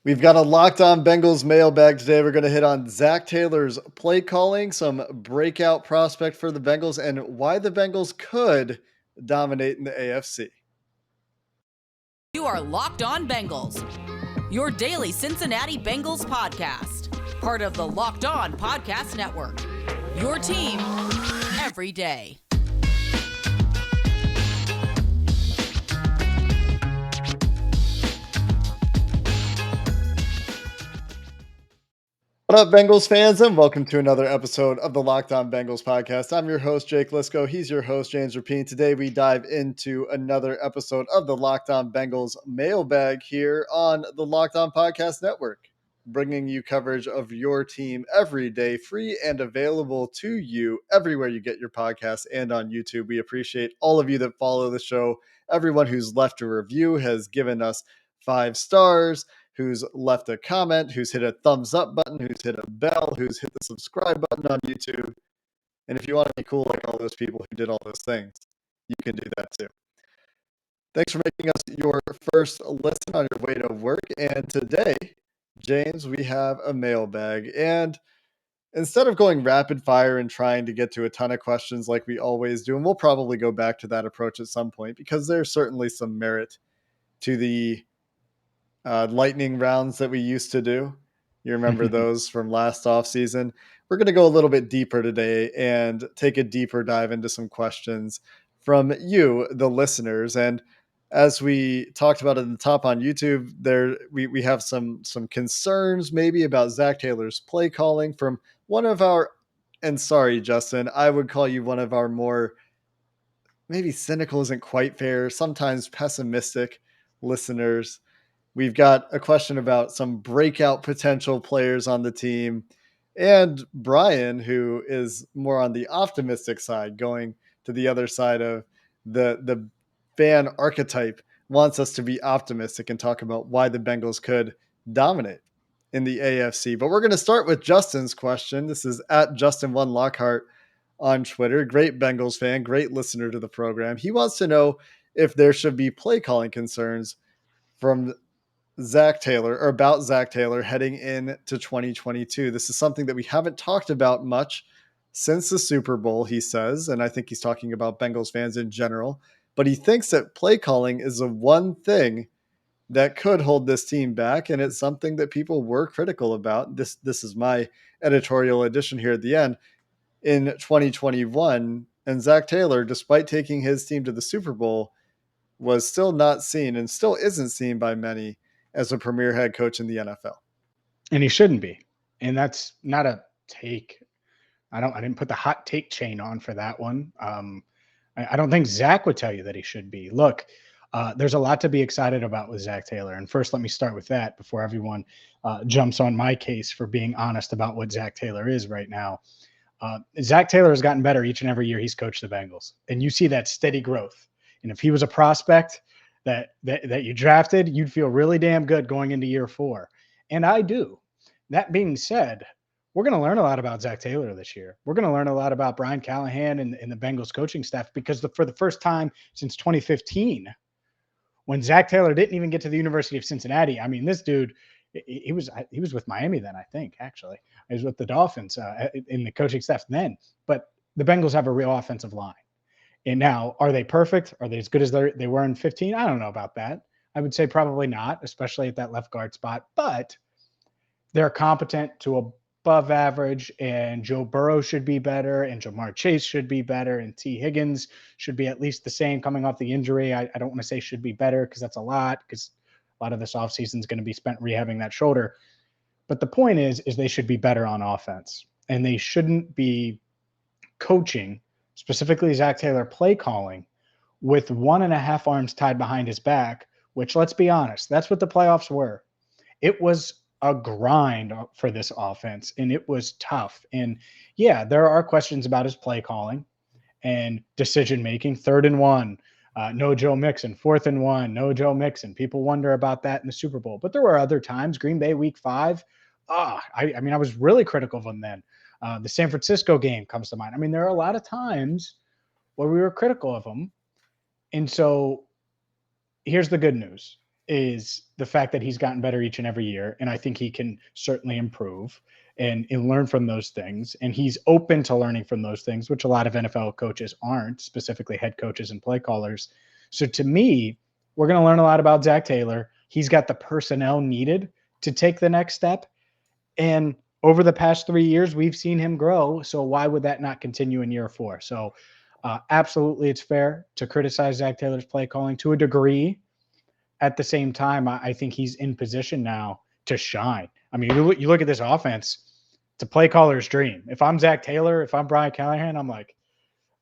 We've got a Locked On Bengals mailbag today. We're going to hit on Zach Taylor's play calling, some breakout prospect for the Bengals, and why the Bengals could dominate in the AFC. You are Locked On Bengals, your daily Cincinnati Bengals podcast, part of the Locked On Podcast Network, your team every day. What up, Bengals fans, and welcome to another episode of the Locked On Bengals podcast. I'm your host, Jake Lisco. He's your host, James Rapine. Today, we dive into another episode of the Locked On Bengals mailbag here on the Locked On Podcast Network, bringing you coverage of your team every day, free and available to you everywhere you get your podcasts and on YouTube. We appreciate all of you that follow the show. Everyone who's left a review has given us 5 stars, who's left a comment, who's hit a thumbs up button, who's hit a bell, who's hit the subscribe button on YouTube. And if you want to be cool like all those people who did all those things, you can do that too. Thanks for making us your first listen on your way to work. And today, James, we have a mailbag. And instead of going rapid fire and trying to get to a ton of questions like we always do, and we'll probably go back to that approach at some point because there's certainly some merit to the lightning rounds that we used to do. You remember those from last off season. We're going to go a little bit deeper today and take a deeper dive into some questions from you, the listeners. And as we talked about at the top on YouTube, there we have some concerns maybe about Zach Taylor's play calling from one of our, and sorry, Justin, I would call you one of our more, maybe cynical isn't quite fair, sometimes pessimistic listeners. We've got a question about some breakout potential players on the team. And Brian, who is more on the optimistic side, going to the other side of the fan archetype, wants us to be optimistic and talk about why the Bengals could dominate in the AFC. But we're going to start with Justin's question. This is at Justin1Lockhart on Twitter. Great Bengals fan, great listener to the program. He wants to know if there should be play calling concerns from Zach Taylor, or about Zach Taylor heading into 2022. This is something that we haven't talked about much since the Super Bowl, he says, and I think he's talking about Bengals fans in general, but he thinks that play calling is the one thing that could hold this team back, and it's something that people were critical about. This is my editorial addition here at the end. In 2021, and Zach Taylor, despite taking his team to the Super Bowl, was still not seen and still isn't seen by many as a premier head coach in the NFL. And he shouldn't be. And that's not a take. I didn't put the hot take chain on for that one. I don't think Zach would tell you that he should be. Look, there's a lot to be excited about with Zach Taylor. And first, let me start with that before everyone jumps on my case for being honest about what Zach Taylor is right now. Zach Taylor has gotten better each and every year he's coached the Bengals. And you see that steady growth. And if he was a prospect that you drafted, you'd feel really damn good going into year 4. And I do. That being said, we're going to learn a lot about Zach Taylor this year. We're going to learn a lot about Brian Callahan and the Bengals coaching staff because for the first time since 2015, when Zach Taylor didn't even get to the University of Cincinnati, I mean, this dude, he was with Miami then, I think, actually. He was with the Dolphins in the coaching staff then. But the Bengals have a real offensive line. And now, are they perfect? Are they as good as they were in 15? I don't know about that. I would say probably not, especially at that left guard spot. But they're competent to above average, and Joe Burrow should be better, and Jamar Chase should be better, and T. Higgins should be at least the same coming off the injury. I don't want to say should be better because that's a lot, because a lot of this offseason is going to be spent rehabbing that shoulder. But the point is they should be better on offense, and they shouldn't be coaching, specifically Zach Taylor play calling, with 1.5 arms tied behind his back, which, let's be honest, that's what the playoffs were. It was a grind for this offense, and it was tough. And yeah, there are questions about his play calling and decision-making. 3rd and 1, no Joe Mixon. 4th and 1, no Joe Mixon. People wonder about that in the Super Bowl. But there were other times, Green Bay week 5, I mean, I was really critical of him then. The San Francisco game comes to mind. I mean, there are a lot of times where we were critical of him. And so here's the good news. is the fact that he's gotten better each and every year. And I think he can certainly improve and learn from those things. And he's open to learning from those things, which a lot of NFL coaches aren't, specifically head coaches and play callers. So to me, we're going to learn a lot about Zach Taylor. He's got the personnel needed to take the next step. And over the past 3 years, we've seen him grow. So why would that not continue in year 4? So absolutely, it's fair to criticize Zach Taylor's play calling to a degree. At the same time, I think he's in position now to shine. I mean, you look at this offense, it's a play caller's dream. If I'm Zach Taylor, if I'm Brian Callahan, I'm like,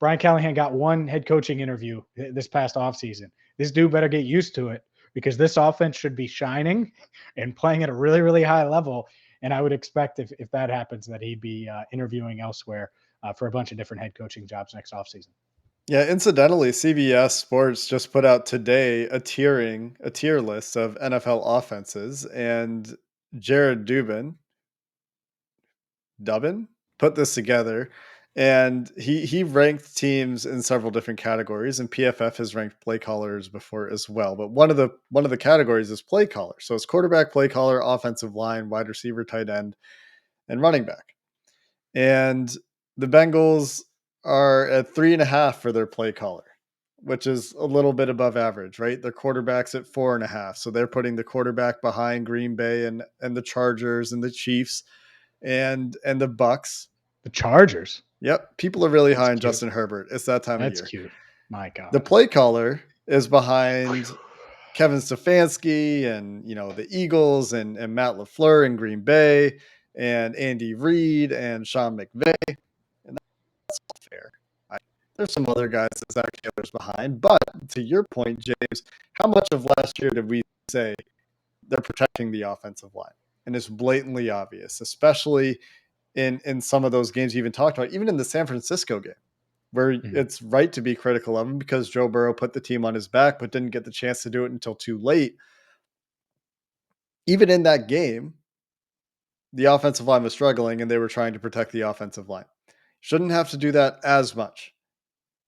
Brian Callahan got one head coaching interview this past offseason. This dude better get used to it because this offense should be shining and playing at a really, really high level. And I would expect if that happens that he'd be interviewing elsewhere for a bunch of different head coaching jobs next offseason. Yeah, incidentally, CBS Sports just put out today a tier list of NFL offenses, and Jared Dubbin put this together, and he ranked teams in several different categories, and PFF has ranked play callers before as well. But one of the categories is play caller. So it's quarterback, play caller, offensive line, wide receiver, tight end, and running back. And the Bengals are at 3.5 for their play caller, which is a little bit above average, right? Their quarterback's at 4.5. So they're putting the quarterback behind Green Bay and the Chargers and the Chiefs and the Bucks. The Chargers. Yep. People are really That's high on cute. Justin Herbert. It's that time of year. That's cute. My God. The play caller is behind Kevin Stefanski and, the Eagles and Matt LaFleur in Green Bay and Andy Reid and Sean McVay. And that's all fair. There's some other guys that Zach Taylor's behind. But to your point, James, how much of last year did we say they're protecting the offensive line? And it's blatantly obvious, especially in some of those games you even talked about, even in the San Francisco game, where it's right to be critical of him because Joe Burrow put the team on his back but didn't get the chance to do it until too late. Even in that game, the offensive line was struggling and they were trying to protect the offensive line. Shouldn't have to do that as much.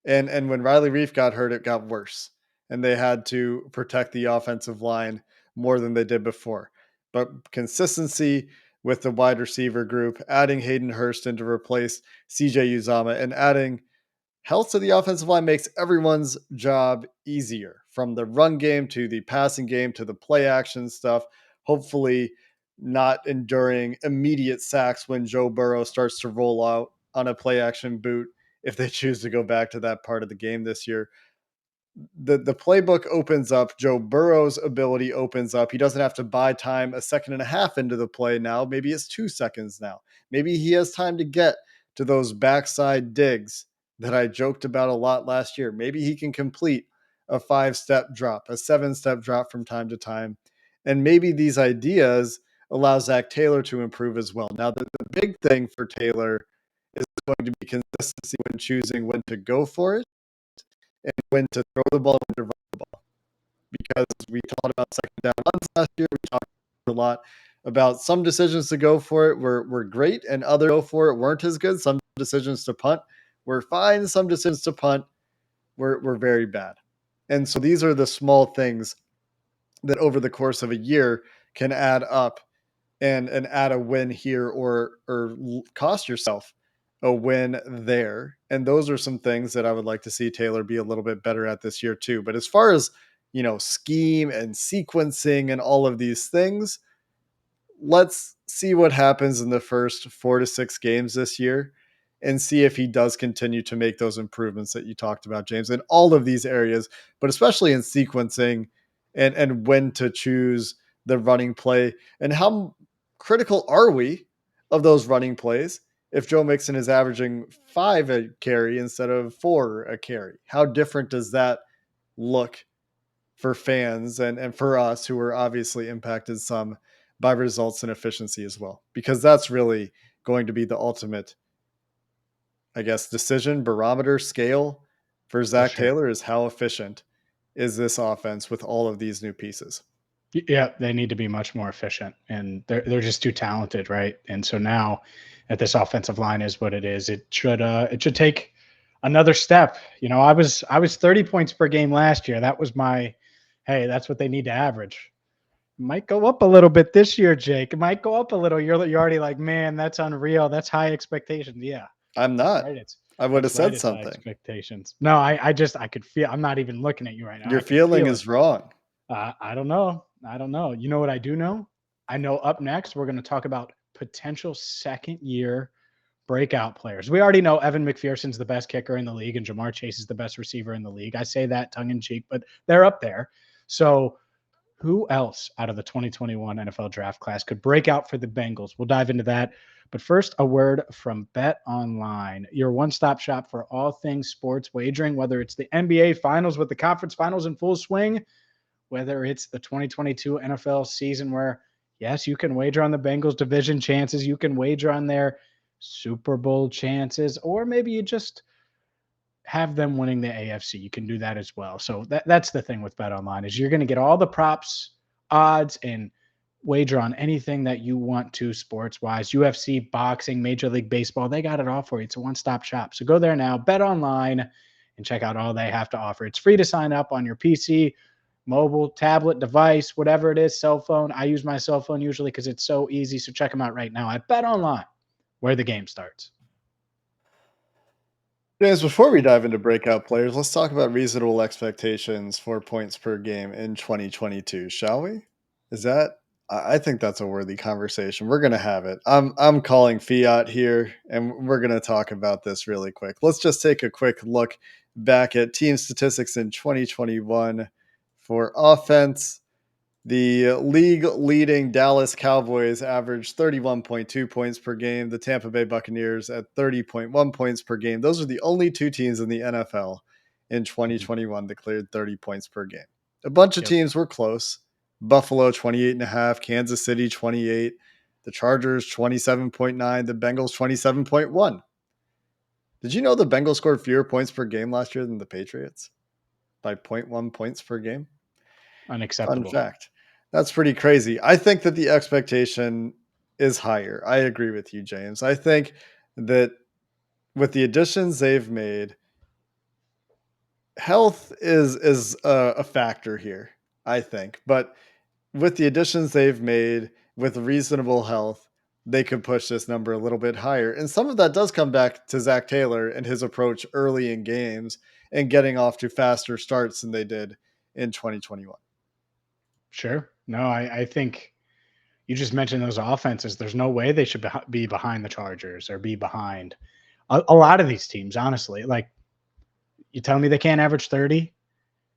And when Riley Reif got hurt, it got worse. And they had to protect the offensive line more than they did before. But consistency with the wide receiver group, adding Hayden Hurst in to replace CJ Uzama, and adding health to the offensive line makes everyone's job easier, from the run game to the passing game to the play action stuff. Hopefully not enduring immediate sacks when Joe Burrow starts to roll out on a play action boot if they choose to go back to that part of the game this year. The playbook opens up. Joe Burrow's ability opens up. He doesn't have to buy time a second and a half into the play now. Maybe it's 2 seconds now. Maybe he has time to get to those backside digs that I joked about a lot last year. Maybe he can complete a 5-step drop, a 7-step drop from time to time. And maybe these ideas allow Zach Taylor to improve as well. Now, the big thing for Taylor is going to be consistency when choosing when to go for it and when to throw the ball and when to run the ball. Because we talked about second down runs last year. We talked a lot about some decisions to go for it were great and other go for it weren't as good. Some decisions to punt were fine. Some decisions to punt were very bad. And so these are the small things that over the course of a year can add up and add a win here or cost yourself a win there. And those are some things that I would like to see Taylor be a little bit better at this year too. But as far as, scheme and sequencing and all of these things, let's see what happens in the first 4 to 6 games this year and see if he does continue to make those improvements that you talked about, James, in all of these areas, but especially in sequencing and when to choose the running play. And how critical are we of those running plays if Joe Mixon is averaging 5 a carry instead of 4 a carry? How different does that look for fans and for us who are obviously impacted some by results and efficiency as well? Because that's really going to be the ultimate, I guess, decision, barometer, scale for Zach Taylor is how efficient is this offense with all of these new pieces. Yeah, they need to be much more efficient, and they're just too talented, right? And so now that this offensive line is what it is, it should take another step. I was 30 points per game last year. That was my Hey, that's what they need to average. Might go up a little bit this year, Jake. It might go up a little. You're already like, man, that's unreal. That's high expectations. Yeah, I'm that's not. right. I would have That's right. said It's high something. expectations. No, I could feel. I'm not even looking at you right now. Your I can feeling feel it. is wrong. I don't know. I don't know. You know what I do know? I know up next we're going to talk about potential second year breakout players. We already know Evan McPherson's the best kicker in the league and Jamar Chase is the best receiver in the league. I say that tongue in cheek, but they're up there. So who else out of the 2021 NFL draft class could break out for the Bengals? We'll dive into that. But first, a word from Bet Online, your one-stop shop for all things sports wagering, whether it's the NBA Finals with the conference finals in full swing, whether it's the 2022 NFL season where, yes, you can wager on the Bengals division chances, you can wager on their Super Bowl chances, or maybe you just have them winning the AFC. You can do that as well. So that's the thing with Bet Online is you're going to get all the props, odds, and wager on anything that you want to sports wise. UFC, boxing, Major League Baseball, they got it all for you. It's a one-stop shop. So go there now, Bet Online, and check out all they have to offer. It's free to sign up on your PC, mobile, tablet, device, whatever it is, cell phone. I use my cell phone usually because it's so easy. So check them out right now at Bet Online, where the game starts. James, before we dive into breakout players, let's talk about reasonable expectations for points per game in 2022, shall we? Is that I think that's a worthy conversation. We're gonna have it. I'm calling fiat here, and we're gonna talk about this really quick. Let's just take a quick look back at team statistics in 2021 for offense. The league leading Dallas Cowboys averaged 31.2 points per game. The Tampa Bay Buccaneers at 30.1 points per game. Those are the only two teams in the NFL in 2021 that cleared 30 points per game. A bunch of Yep. teams were close. Buffalo 28.5, Kansas City 28, the Chargers 27.9, the Bengals 27.1. Did you know the Bengals scored fewer points per game last year than the Patriots by 0.1 points per game? Fun Unacceptable. fact. That's pretty crazy. I think that the expectation is higher. I agree with you, James. I think that with the additions they've made, health is a factor here, I think. But with the additions they've made with reasonable health, they could push this number a little bit higher. And some of that does come back to Zach Taylor and his approach early in games and getting off to faster starts than they did in 2021. Sure. No, I think you just mentioned those offenses. There's no way they should be behind the Chargers or be behind a lot of these teams, honestly. Like, you telling me they can't average 30?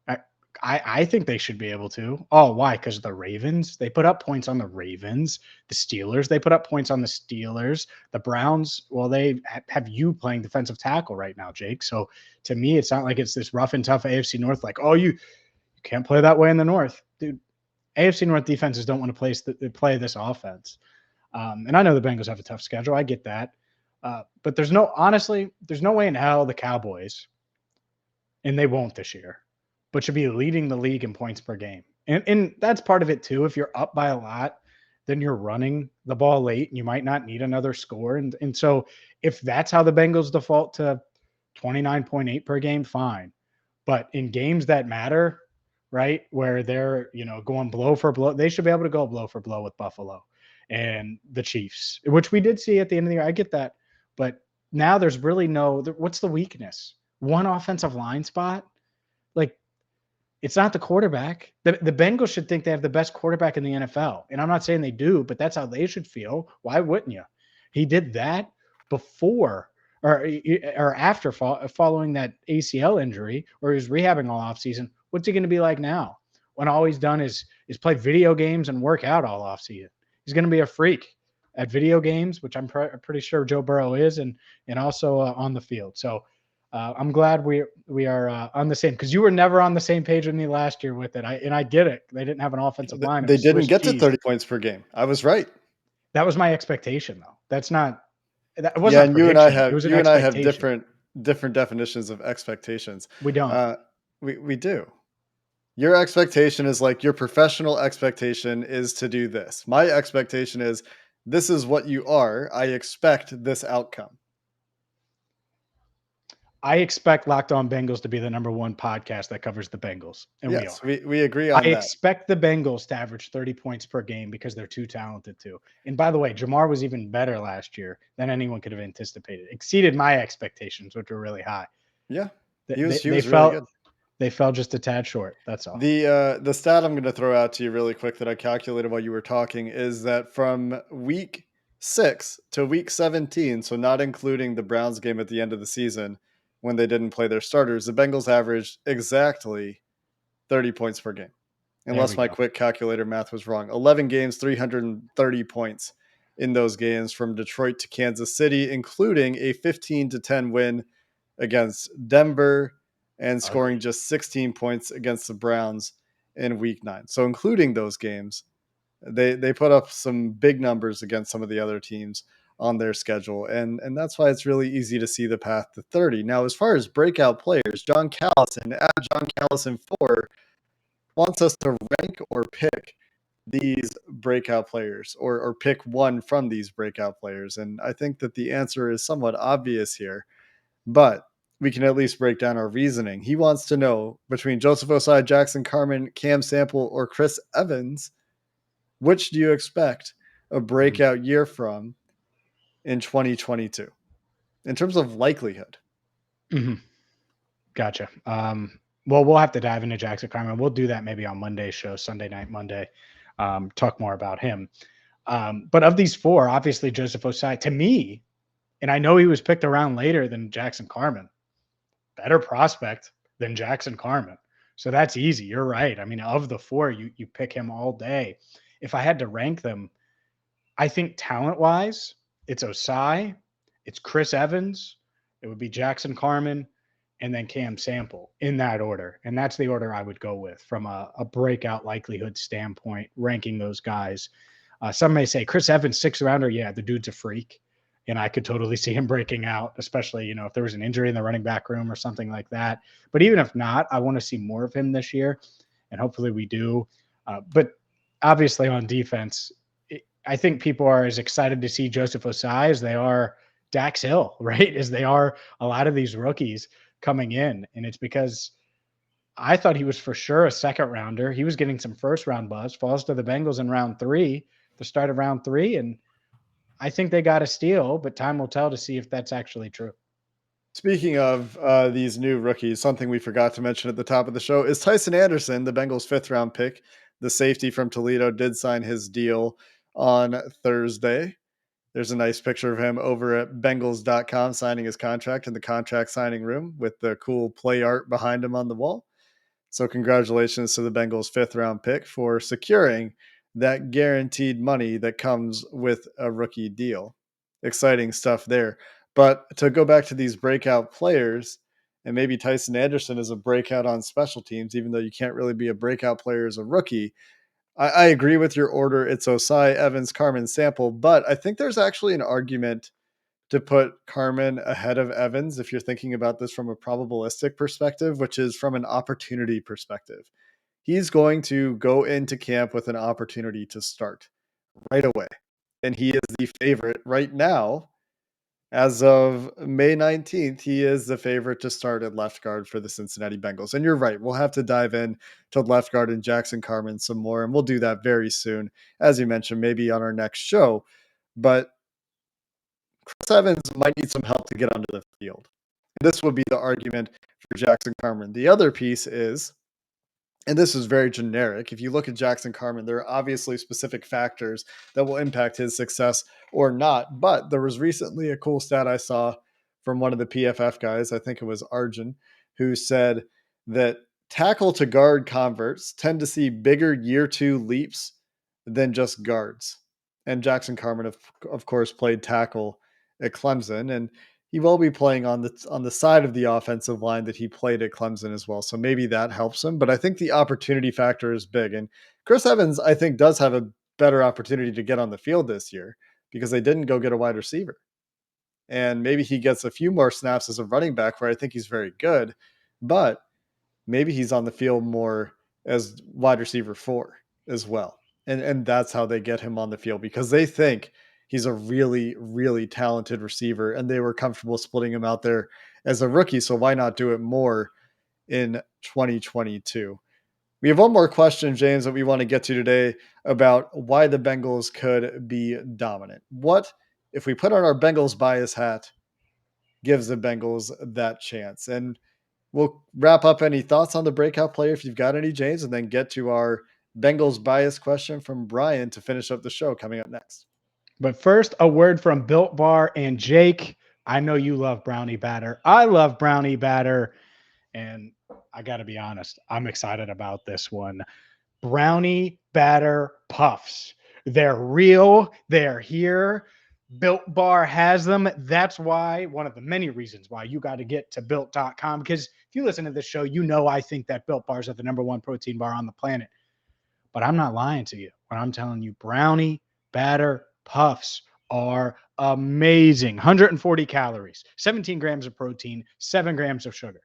I, I think they should be able to. Oh, why? Because the Ravens, they put up points on the Ravens. The Steelers, they put up points on the Steelers. The Browns, well, they have you playing defensive tackle right now, Jake. So to me, it's not like it's this rough and tough AFC North, like, oh, you can't play that way in the North. Dude, AFC North defenses don't want to play this offense. And I know the Bengals have a tough schedule. I get that. But there's no way in hell the Cowboys, and they won't this year, but should be leading the league in points per game. And that's part of it too. If you're up by a lot, then you're running the ball late and you might not need another score. And so if that's how the Bengals default to 29.8 per game, fine. But in games that matter, right, where they're, going blow for blow, they should be able to go blow for blow with Buffalo and the Chiefs, which we did see at the end of the year. I get that. But now there's really what's the weakness? One offensive line spot? Like, it's not the quarterback. The Bengals should think they have the best quarterback in the NFL. And I'm not saying they do, but that's how they should feel. Why wouldn't you? He did that before or after following that ACL injury, or he was rehabbing all offseason. What's he going to be like now when all he's done is play video games and work out all offseason? He's going to be a freak at video games, which I'm pretty sure Joe Burrow is, and also on the field. So I'm glad we are on the same, because you were never on the same page with me last year with it. I get it. They didn't have an offensive line. They didn't get to 30 points per game. I was right. That was my expectation, though. That wasn't. Yeah, and you and I have different definitions of expectations. We don't. We do. Your expectation is like your professional expectation is to do this. My expectation is this is what you are. I expect this outcome. I expect Locked On Bengals to be the number one podcast that covers the Bengals, and we Yes, are. we agree I on that. expect the Bengals to average 30 points per game because they're too talented to. And by the way, Jamar was even better last year than anyone could have anticipated. Exceeded my expectations, which were really high. Yeah, They, he they was really good. fell just a tad short. That's all. The stat I'm going to throw out to you really quick that I calculated while you were talking is that from week 6 to week 17, so not including the Browns game at the end of the season when they didn't play their starters, the Bengals averaged exactly 30 points per game. There Unless we my go. quick calculator math was wrong. 11 games, 330 points in those games from Detroit to Kansas City, including a 15-10 win against Denver and scoring Ugly. just 16 points against the Browns in week 9. So including those games, they put up some big numbers against some of the other teams on their schedule. And that's why it's really easy to see the path to 30. Now, as far as breakout players, John Callison at John Callison 4 wants us to rank or pick these breakout players or pick one from these breakout players. And I think that the answer is somewhat obvious here, but we can at least break down our reasoning. He wants to know between Joseph Osai, Jackson Carman, Cam Sample, or Chris Evans, which do you expect a breakout year from in 2022 in terms of likelihood? Mm-hmm. Gotcha. Well, we'll have to dive into Jackson Carman. We'll do that maybe on Monday's show, Sunday Night Monday. Talk more about him. But of these four, obviously Joseph Osai, to me, and I know he was picked around later than Jackson Carman, better prospect than Jackson Carman. So that's easy. You're right. I mean, of the four, you pick him all day. If I had to rank them, I think talent-wise, it's Osai, it's Chris Evans, it would be Jackson Carman, and then Cam Sample in that order. And that's the order I would go with from a breakout likelihood standpoint, ranking those guys. Some may say Chris Evans, 6th rounder. Yeah, the dude's a freak. And I could totally see him breaking out, especially, if there was an injury in the running back room or something like that. But even if not, I want to see more of him this year. And hopefully we do. But obviously on defense, I think people are as excited to see Joseph Osai as they are Dax Hill, right? As they are a lot of these rookies coming in. And it's because I thought he was for sure a second rounder. He was getting some first round buzz, falls to the Bengals in round 3, the start of round 3. And I think they got a steal, but time will tell to see if that's actually true. Speaking of these new rookies, something we forgot to mention at the top of the show is Tycen Anderson, the Bengals' 5th-round pick. The safety from Toledo did sign his deal on Thursday. There's a nice picture of him over at Bengals.com signing his contract in the contract signing room with the cool play art behind him on the wall. So congratulations to the Bengals' 5th-round pick for securing that guaranteed money that comes with a rookie deal. Exciting stuff there. But to go back to these breakout players, and maybe Tycen Anderson is a breakout on special teams, even though you can't really be a breakout player as a rookie. I agree with your order. It's Osai, Evans, Carman, Sample, but I think there's actually an argument to put Carman ahead of Evans if you're thinking about this from a probabilistic perspective, which is from an opportunity perspective. He's going to go into camp with an opportunity to start right away. And he is the favorite right now. As of May 19th, he is the favorite to start at left guard for the Cincinnati Bengals. And you're right, we'll have to dive in to left guard and Jackson Carman some more, and we'll do that very soon, as you mentioned, maybe on our next show. But Chris Evans might need some help to get onto the field. This would be the argument for Jackson Carman. The other piece is, and this is very generic, if you look at Jackson Carman, there are obviously specific factors that will impact his success or not. But there was recently a cool stat I saw from one of the PFF guys, I think it was Arjun, who said that tackle to guard converts tend to see bigger year 2 leaps than just guards. And Jackson Carman, of course, played tackle at Clemson, and he will be playing on the side of the offensive line that he played at Clemson as well. So maybe that helps him. But I think the opportunity factor is big. And Chris Evans, I think, does have a better opportunity to get on the field this year because they didn't go get a wide receiver. And maybe he gets a few more snaps as a running back where I think he's very good. But maybe he's on the field more as wide receiver 4 as well. And that's how they get him on the field because they think he's a really, really talented receiver, and they were comfortable splitting him out there as a rookie. So why not do it more in 2022? We have one more question, James, that we want to get to today about why the Bengals could be dominant. What, if we put on our Bengals bias hat, gives the Bengals that chance? And we'll wrap up any thoughts on the breakout player if you've got any, James, and then get to our Bengals bias question from Brian to finish up the show coming up next. But first, a word from Built Bar and Jake. I know you love brownie batter. I love brownie batter. And I got to be honest, I'm excited about this one. Brownie batter puffs. They're real. They're here. Built Bar has them. That's why, one of the many reasons why you got to get to built.com. Because if you listen to this show, you know I think that Built Bars are the number one protein bar on the planet. But I'm not lying to you when I'm telling you brownie batter puffs are amazing. 140 calories, 17 grams of protein, 7 grams of sugar.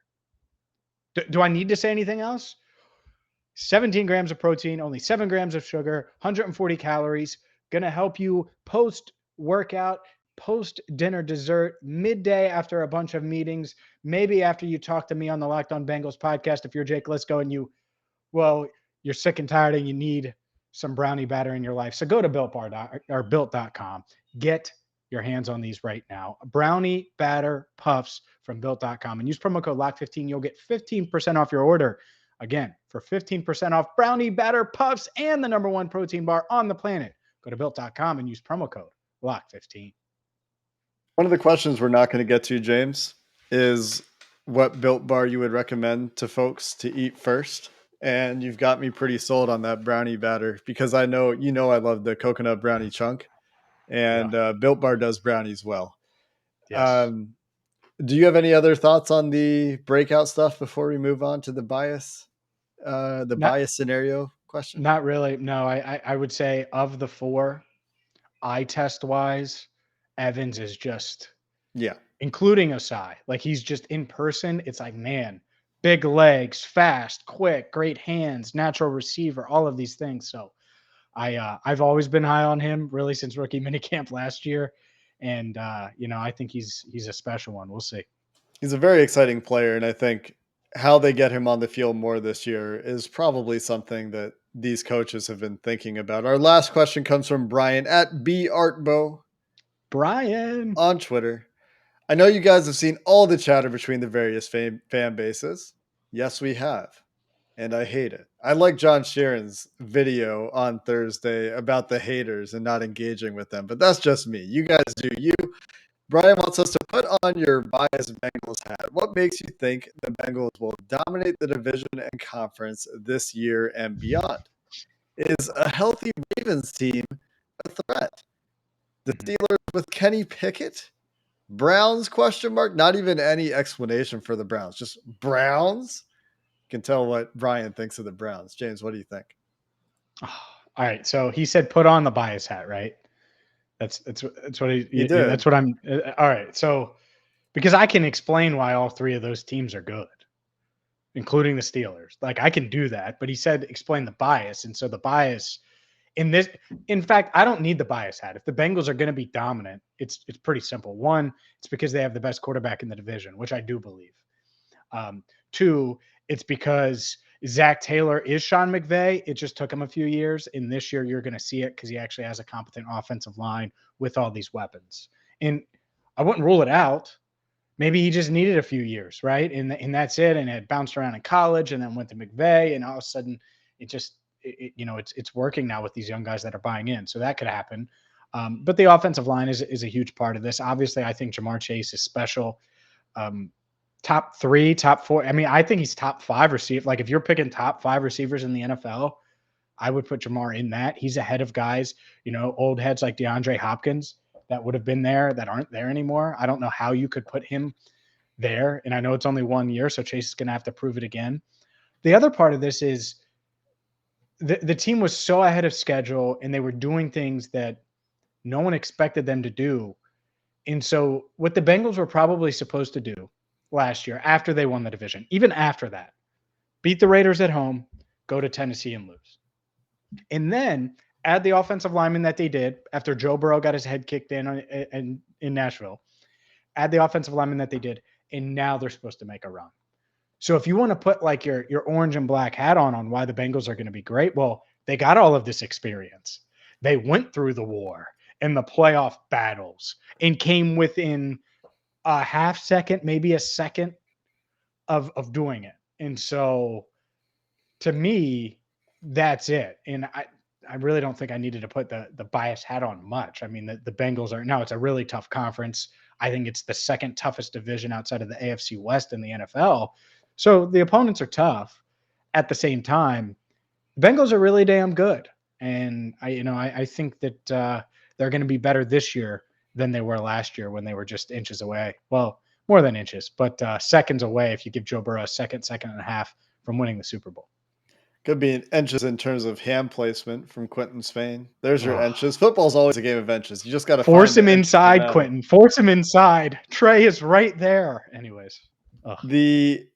Do I need to say anything else? 17 grams of protein, only 7 grams of sugar, 140 calories, going to help you post-workout, post-dinner dessert, midday after a bunch of meetings, maybe after you talk to me on the Locked On Bengals podcast, if you're Jake Lisco and you're sick and tired and you need some brownie batter in your life. So go to built.com. Get your hands on these right now. Brownie batter puffs from built.com and use promo code LOCK15. You'll get 15% off your order. Again, for 15% off brownie batter puffs and the number one protein bar on the planet. Go to built.com and use promo code LOCK15. One of the questions we're not going to get to, James, is what Built Bar you would recommend to folks to eat first. And you've got me pretty sold on that brownie batter because I know I love the coconut brownie chunk, and Built Bar does brownies well. Yes. Do you have any other thoughts on the breakout stuff before we move on to the bias scenario question? Not really. No, I would say of the four, eye test wise, Evans is just, including Osai. Like he's just in person. It's like, man, big legs, fast, quick, great hands, natural receiver, all of these things. So I've always been high on him really since rookie minicamp last year. And, I think he's a special one. We'll see. He's a very exciting player. And I think how they get him on the field more this year is probably something that these coaches have been thinking about. Our last question comes from Brian at BArtbo. Brian on Twitter. I know you guys have seen all the chatter between the various fan bases. Yes, we have. And I hate it. I like John Sheeran's video on Thursday about the haters and not engaging with them, but that's just me. You guys do you. Brian wants us to put on your biased Bengals hat. What makes you think the Bengals will dominate the division and conference this year and beyond? Is a healthy Ravens team a threat? The Steelers with Kenny Pickett? Browns ? Not even any explanation for the Browns. Just Browns? You can tell what Brian thinks of the Browns. James, what do you think? All right. So he said put on the bias hat, right? That's what he did. That's what I'm. All right. So because I can explain why all three of those teams are good, including the Steelers. Like I can do that, but he said explain the bias. And so the bias in fact, I don't need the bias hat. If the Bengals are going to be dominant, it's pretty simple. One, it's because they have the best quarterback in the division, which I do believe. Two, it's because Zach Taylor is Sean McVay. It just took him a few years. And this year you're going to see it because he actually has a competent offensive line with all these weapons. And I wouldn't rule it out. Maybe he just needed a few years, right? And that's it. And it bounced around in college and then went to McVay. And all of a sudden it's working now with these young guys that are buying in. So that could happen. But the offensive line is a huge part of this. Obviously, I think Ja'Marr Chase is special. Top 3, top 4. I mean, I think he's top 5 receiver. Like if you're picking top 5 receivers in the NFL, I would put Ja'Marr in that. He's ahead of guys, old heads like DeAndre Hopkins that would have been there that aren't there anymore. I don't know how you could put him there. And I know it's only 1 year, so Chase is going to have to prove it again. The other part of this is the team was so ahead of schedule and they were doing things that no one expected them to do. And so what the Bengals were probably supposed to do last year after they won the division, even after that, beat the Raiders at home, go to Tennessee and lose. And then add the offensive lineman that they did after Joe Burrow got his head kicked in Nashville, add the offensive lineman that they did and now they're supposed to make a run. So if you want to put like your orange and black hat on why the Bengals are going to be great, well, they got all of this experience. They went through the war and the playoff battles and came within a half second, maybe a second of doing it. And so to me, that's it. And I really don't think I needed to put the bias hat on much. I mean, the Bengals are now, it's a really tough conference. I think it's the second toughest division outside of the AFC West in the NFL. So the opponents are tough. At the same time, the Bengals are really damn good. And I think that they're going to be better this year than they were last year when they were just inches away. Well, more than inches, but seconds away if you give Joe Burrow a second and a half from winning the Super Bowl. Could be inches in terms of hand placement from Quentin Spain. There's your Oh. inches. Football's always a game of inches. You just got to Force him inside, Quentin. Force him inside. Trey is right there. Anyways. Ugh. The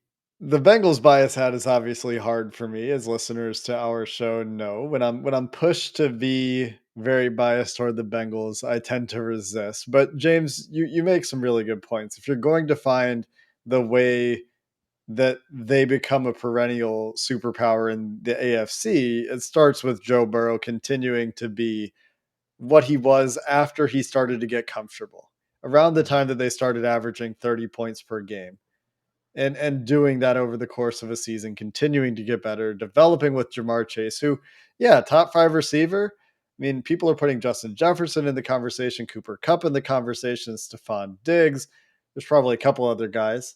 Bengals bias hat is obviously hard for me, as listeners to our show know. When I'm pushed to be very biased toward the Bengals, I tend to resist. But James, you make some really good points. If you're going to find the way that they become a perennial superpower in the AFC, it starts with Joe Burrow continuing to be what he was after he started to get comfortable, around the time that they started averaging 30 points per game. And doing that over the course of a season, continuing to get better, developing with Jamar Chase, who, yeah, top 5 receiver. I mean, people are putting Justin Jefferson in the conversation, Cooper Kupp in the conversation, Stephon Diggs. There's probably a couple other guys.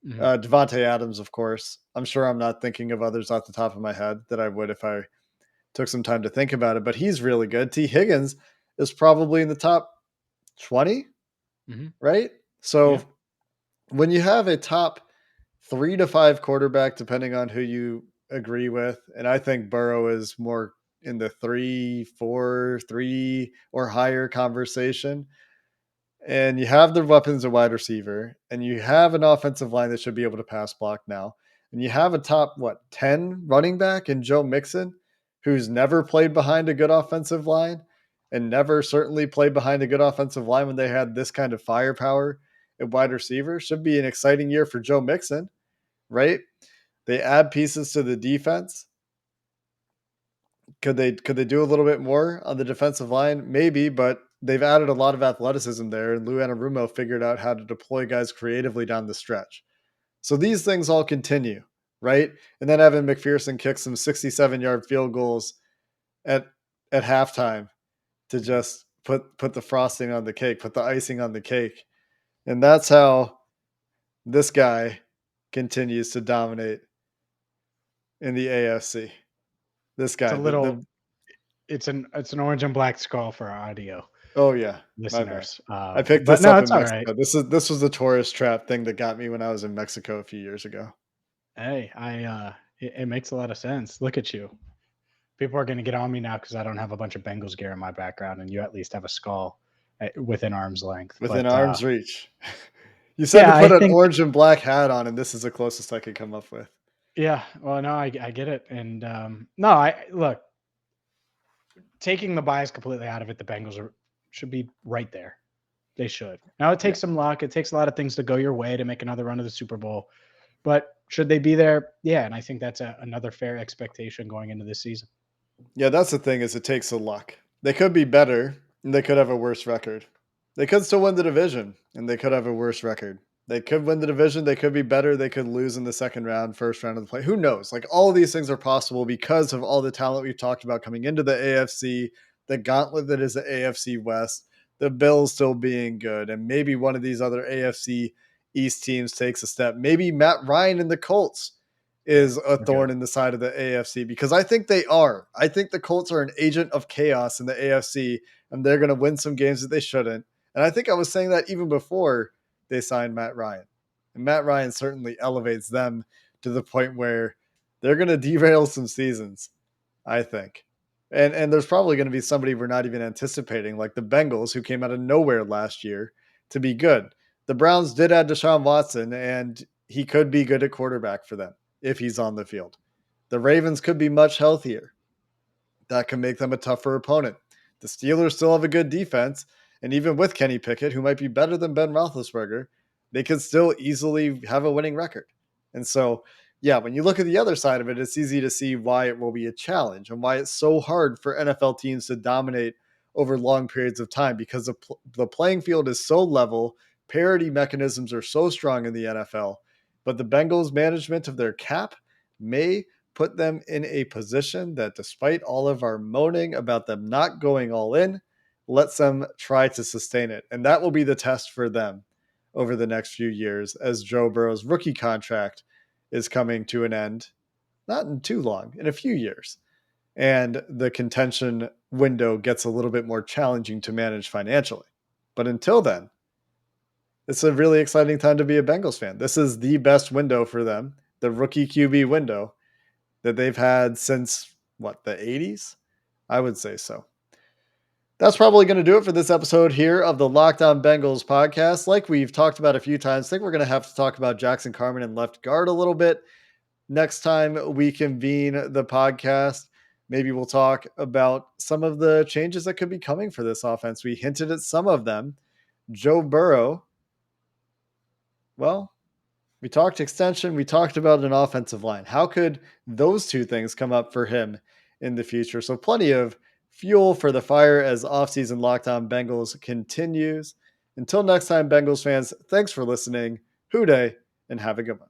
Devontae Adams, of course. I'm sure I'm not thinking of others off the top of my head that I would if I took some time to think about it, but he's really good. T. Higgins is probably in the top 20, right? So when you have a top 3 to 5 quarterback, depending on who you agree with, and I think Burrow is more in the 3, 4, 3 or higher conversation, and you have the weapons at wide receiver, and you have an offensive line that should be able to pass block now, and you have a top, 10 running back in Joe Mixon, who's never played behind a good offensive line and never certainly played behind a good offensive line when they had this kind of firepower at wide receiver. Should be an exciting year for Joe Mixon, right? They add pieces to the defense. Could they do a little bit more on the defensive line? Maybe, but they've added a lot of athleticism there, and Lou Anarumo figured out how to deploy guys creatively down the stretch. So these things all continue, right? And then Evan McPherson kicks some 67-yard field goals at halftime to just put the frosting on the cake, put the icing on the cake. And that's how this guy continues to dominate in the AFC. This guy. It's an orange and black skull for our audio. Oh yeah, listeners. I picked this up in Mexico. Right. This was the tourist trap thing that got me when I was in Mexico a few years ago. Hey, it makes a lot of sense. Look at you. People are going to get on me now because I don't have a bunch of Bengals gear in my background, and you at least have a skull within arm's length. Within arm's reach. You said to put an orange and black hat on, and this is the closest I could come up with. Yeah, well, no, I get it, and no, look. Taking the bias completely out of it, the Bengals should be right there. They should. Now, it takes some luck. It takes a lot of things to go your way to make another run of the Super Bowl. But should they be there? Yeah, and I think that's another fair expectation going into this season. Yeah, that's the thing is it takes the luck. They could be better, and they could have a worse record. They could still win the division, and they could have a worse record. They could win the division. They could be better. They could lose in the second round, first round of the play. Who knows? Like all of these things are possible because of all the talent we've talked about coming into the AFC, the gauntlet that is the AFC West, the Bills still being good, and maybe one of these other AFC East teams takes a step. Maybe Matt Ryan and the Colts is a thorn in the side of the AFC because I think they are. I think the Colts are an agent of chaos in the AFC, and they're going to win some games that they shouldn't. And I think I was saying that even before they signed Matt Ryan. And Matt Ryan certainly elevates them to the point where they're going to derail some seasons, I think. And there's probably going to be somebody we're not even anticipating, like the Bengals, who came out of nowhere last year to be good. The Browns did add Deshaun Watson, and he could be good at quarterback for them if he's on the field. The Ravens could be much healthier. That can make them a tougher opponent. The Steelers still have a good defense. And even with Kenny Pickett, who might be better than Ben Roethlisberger, they could still easily have a winning record. And so, yeah, when you look at the other side of it, it's easy to see why it will be a challenge and why it's so hard for NFL teams to dominate over long periods of time, because the playing field is so level, parity mechanisms are so strong in the NFL. But the Bengals' management of their cap may put them in a position that, despite all of our moaning about them not going all in, lets them try to sustain it. And that will be the test for them over the next few years, as Joe Burrow's rookie contract is coming to an end, not in too long, in a few years. And the contention window gets a little bit more challenging to manage financially. But until then, it's a really exciting time to be a Bengals fan. This is the best window for them, the rookie QB window that they've had since what, the 80s? I would say so. That's probably going to do it for this episode here of the Locked On Bengals podcast. Like we've talked about a few times, I think we're going to have to talk about Jackson Carman and left guard a little bit next time we convene the podcast. Maybe we'll talk about some of the changes that could be coming for this offense. We hinted at some of them. Joe Burrow, well, we talked extension. We talked about an offensive line. How could those two things come up for him in the future? So plenty of fuel for the fire as offseason Locked On Bengals continues. Until next time, Bengals fans, thanks for listening. Hoo day, and have a good one.